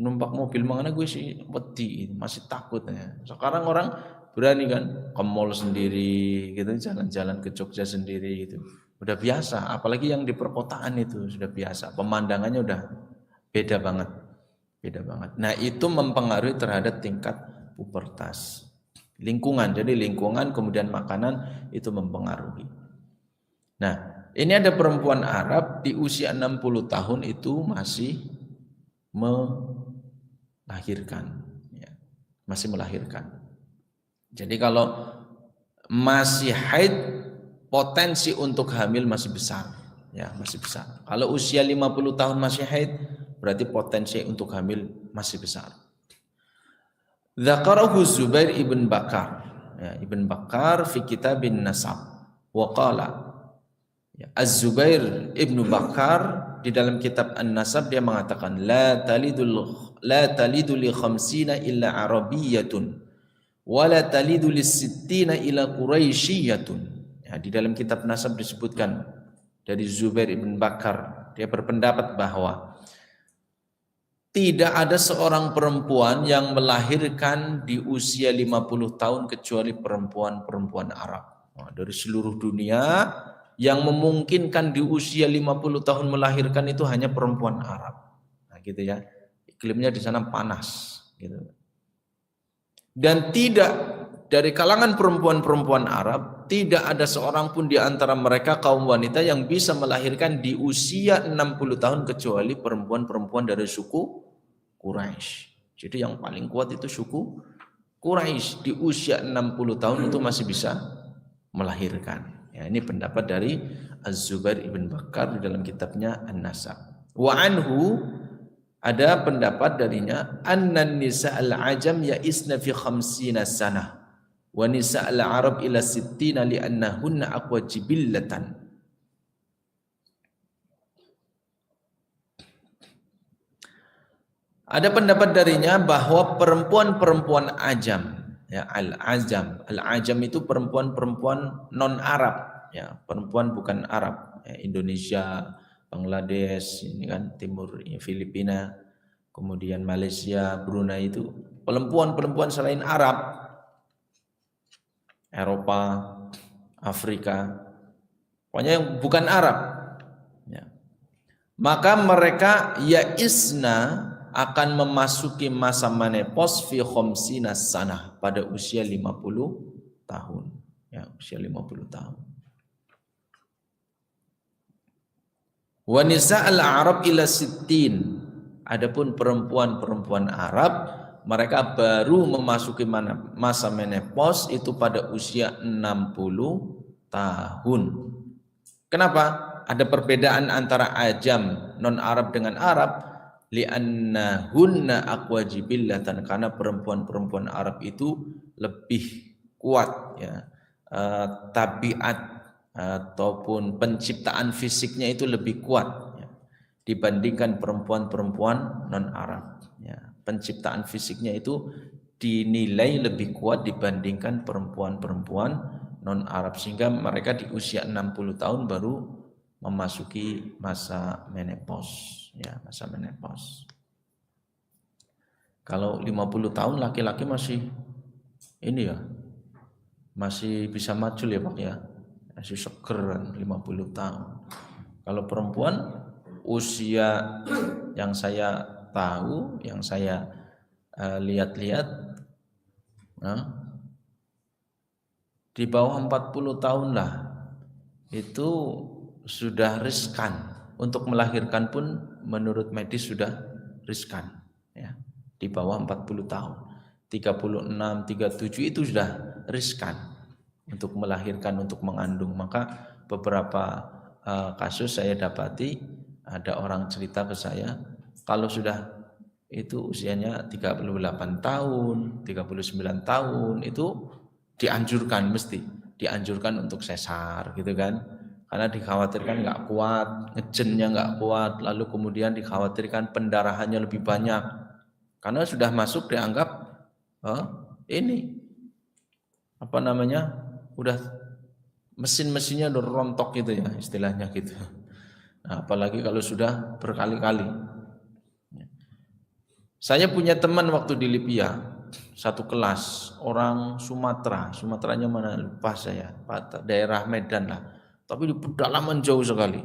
Numpak mobil mana gue sih wedi, masih takutnya. Sekarang orang berani kan ke mall sendiri gitu, jalan-jalan ke Jogja sendiri gitu. Udah biasa, apalagi yang di perkotaan itu sudah biasa. Pemandangannya udah beda banget. Beda banget. Nah, itu mempengaruhi terhadap tingkat pubertas. Lingkungan, jadi lingkungan kemudian makanan itu mempengaruhi. Nah, ini ada perempuan Arab di usia 60 tahun itu masih melahirkan, ya, masih melahirkan. Jadi kalau masih haid, potensi untuk hamil masih besar, ya masih besar. Kalau usia 50 tahun masih haid, berarti potensi untuk hamil masih besar. Dzakarahu Zubair ibn Bakar, ya, Ibn Bakar fi kitabin nasab, wa qala, ya, Az-Zubair ibn Bakar di dalam kitab An-Nasab dia mengatakan la talidu li khamsina illa arabiyyatun wa la talidu li sittina illa quraisyiyatun. Ya, di dalam kitab Nasab disebutkan dari Zubair ibn Bakar, dia berpendapat bahwa tidak ada seorang perempuan yang melahirkan di usia 50 tahun kecuali perempuan-perempuan Arab. Nah, dari seluruh dunia yang memungkinkan di usia 50 tahun melahirkan itu hanya perempuan Arab. Nah, gitu ya. Iklimnya di sana panas gitu. Dan tidak dari kalangan perempuan-perempuan Arab, tidak ada seorang pun di antara mereka kaum wanita yang bisa melahirkan di usia 60 tahun kecuali perempuan-perempuan dari suku Quraisy. Jadi yang paling kuat itu suku Quraisy, di usia 60 tahun itu masih bisa melahirkan. Ya, ini pendapat dari Az-Zubair ibn Bakar di dalam kitabnya An-Nasab. Wa anhu, ada pendapat darinya, annan nisa al-ajam ya'isna fi khamsina sanah. Wa nisa'al Arab ila sittina li'annahunna aqwa jibillatan. Ada pendapat darinya bahwa perempuan-perempuan ajam, ya, al-ajam itu perempuan-perempuan non Arab, ya, perempuan bukan Arab, ya, Indonesia, Bangladesh, ini kan timur, ya, Filipina, kemudian Malaysia, Brunei, itu perempuan-perempuan selain Arab, Eropa, Afrika, pokoknya yang bukan Arab, ya. Maka mereka yaisna akan memasuki masa menopause fi khamsina sanah pada usia 50 tahun, ya, usia 50 tahun. Wa nisa'al Arab ila sittin. Adapun perempuan-perempuan Arab, mereka baru memasuki masa menopause itu pada usia 60 tahun. Kenapa? Ada perbedaan antara ajam non Arab dengan Arab. Li'annahunna aqwa jibillatan, karena perempuan-perempuan Arab itu lebih kuat, ya, tabiat ataupun penciptaan fisiknya itu lebih kuat, ya, dibandingkan perempuan-perempuan non Arab, ya. Penciptaan fisiknya itu dinilai lebih kuat dibandingkan perempuan-perempuan non Arab, sehingga mereka di usia 60 tahun baru memasuki masa menopause, ya, masa menopause. Kalau 50 tahun laki-laki masih ini, ya, masih bisa maju, ya Pak, ya, masih seger 50 tahun. Kalau perempuan usia yang saya tahu, yang saya lihat-lihat, nah, di bawah 40 tahun lah itu sudah riskan untuk melahirkan pun, menurut medis sudah riskan, ya. Di bawah 40 tahun, 36, 37 itu sudah riskan untuk melahirkan, untuk mengandung. Maka beberapa kasus saya dapati, ada orang cerita ke saya, kalau sudah itu usianya 38 tahun, 39 tahun itu dianjurkan, mesti dianjurkan untuk sesar, gitu kan. Karena dikhawatirkan nggak kuat, ngejennya nggak kuat, lalu kemudian dikhawatirkan pendarahannya lebih banyak, karena sudah masuk dianggap ini apa namanya, udah mesin-mesinnya udah rontok gitu, ya, istilahnya gitu. Nah, apalagi kalau sudah berkali-kali. Saya punya teman waktu di Libya, satu kelas, orang Sumateranya mana lupa saya, daerah Medan lah. Tapi di pedalaman jauh sekali.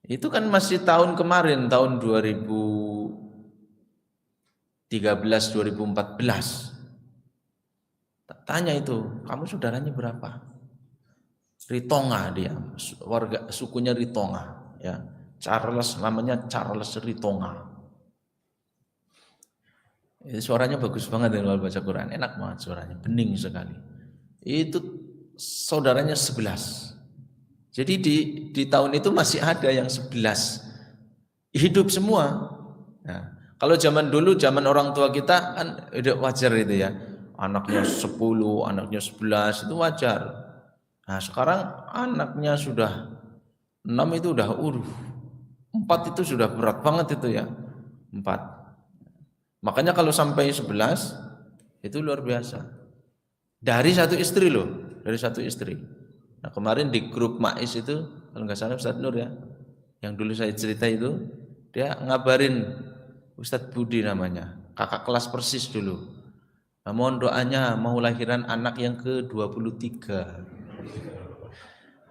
Itu kan masih tahun kemarin, tahun 2013, 2014. Tanya itu, kamu saudaranya berapa? Ritonga dia, warga sukunya Ritonga, ya. Charles, namanya Charles Ritonga. Suaranya bagus banget kalau baca Quran, enak banget suaranya, bening sekali. Itu saudaranya 11. Jadi di tahun itu masih ada yang 11 hidup semua. Nah, kalau zaman dulu, zaman orang tua kita kan udah wajar itu, ya, anaknya 10, anaknya 11 itu wajar. Nah, sekarang anaknya sudah 6 itu udah 4 itu sudah berat banget itu, ya, 4. Makanya kalau sampai 11 itu luar biasa. Dari satu istri loh, dari satu istri. Nah, kemarin di grup MAIS itu, kalau nggak salah Ustadz Nur, ya, yang dulu saya cerita itu, dia ngabarin, Ustadz Budi namanya, kakak kelas persis dulu. Nah, mohon doanya mau lahiran anak yang ke-23.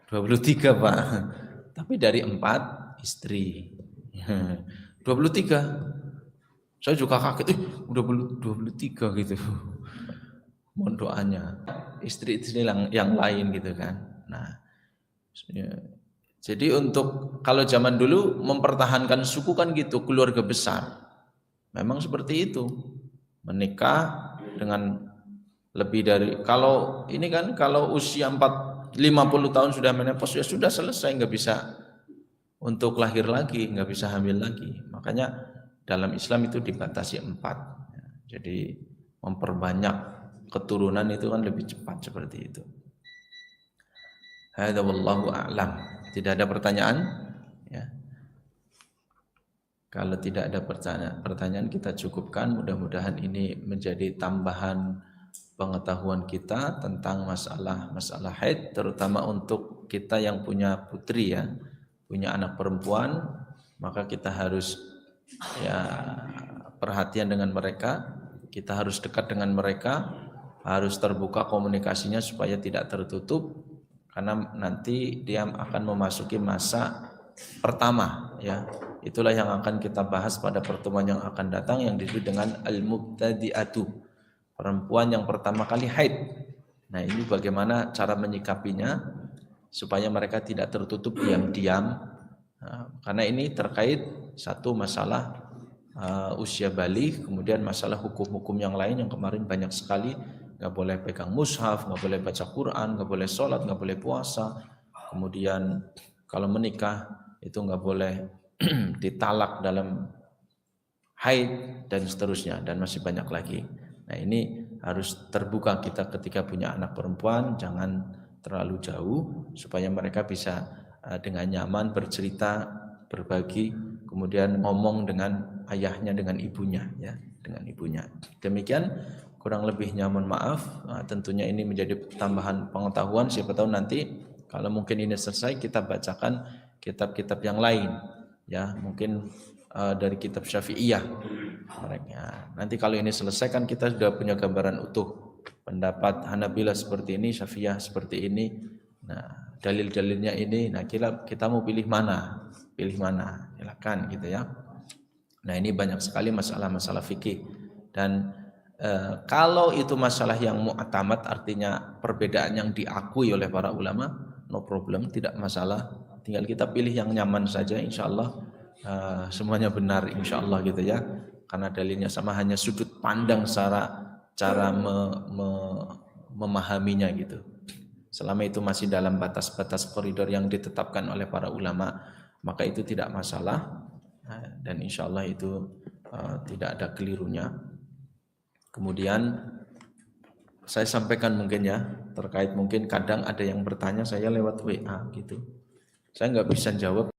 23 Pak. Tapi dari 4 istri. 23. Saya juga kaget, udah 23 gitu. Mohon doanya. Istri-istri yang lain gitu kan. Nah, jadi untuk kalau zaman dulu mempertahankan suku kan gitu, keluarga besar. Memang seperti itu. Menikah dengan lebih dari, kalau ini kan kalau usia 50 tahun sudah menopause, ya sudah selesai, nggak bisa untuk lahir lagi, nggak bisa hamil lagi. Makanya dalam Islam itu dibatasi 4. Jadi memperbanyak keturunan itu kan lebih cepat seperti itu. Hadza wallahu a'lam. Tidak ada pertanyaan? Ya. Kalau tidak ada pertanyaan kita cukupkan. Mudah-mudahan ini menjadi tambahan pengetahuan kita tentang masalah haid, terutama untuk kita yang punya putri ya, punya anak perempuan, maka kita harus ya perhatian dengan mereka, kita harus dekat dengan mereka, harus terbuka komunikasinya supaya tidak tertutup, karena nanti dia akan memasuki masa pertama ya. Itulah yang akan kita bahas pada pertemuan yang akan datang, yang disebut dengan al-mubtadi'atu, perempuan yang pertama kali haid. Nah, ini bagaimana cara menyikapinya supaya mereka tidak tertutup diam-diam. Nah, karena ini terkait satu masalah usia baligh, kemudian masalah hukum-hukum yang lain yang kemarin banyak sekali. Nggak boleh pegang mushaf, nggak boleh baca Quran, nggak boleh sholat, nggak boleh puasa. Kemudian kalau menikah itu nggak boleh ditalak dalam haid dan seterusnya, dan masih banyak lagi. Nah, ini harus terbuka kita ketika punya anak perempuan, jangan terlalu jauh supaya mereka bisa dengan nyaman bercerita, berbagi, kemudian ngomong dengan ayahnya, dengan ibunya ya, dengan ibunya. Demikian kurang lebihnya, mohon maaf. Tentunya ini menjadi tambahan pengetahuan, siapa tahu nanti kalau mungkin ini selesai kita bacakan kitab-kitab yang lain ya, mungkin dari kitab Syafi'iyah mereka. Nanti kalau ini selesai kan kita sudah punya gambaran utuh, pendapat Hanabilah seperti ini, Syafi'iyah seperti ini. Nah, dalil-dalilnya ini. Nah, kita mau pilih mana? Pilih mana? Silakan gitu ya. Nah, ini banyak sekali masalah-masalah fikih, dan kalau itu masalah yang mu'tamad, artinya perbedaan yang diakui oleh para ulama, no problem, tidak masalah. Tinggal kita pilih yang nyaman saja, insya Allah semuanya benar insya Allah gitu ya. Karena dalilnya sama, hanya sudut pandang cara memahaminya gitu. Selama itu masih dalam batas-batas koridor yang ditetapkan oleh para ulama, maka itu tidak masalah, dan insya Allah itu tidak ada kelirunya. Kemudian saya sampaikan mungkin ya, terkait mungkin kadang ada yang bertanya saya lewat WA gitu, saya nggak bisa jawab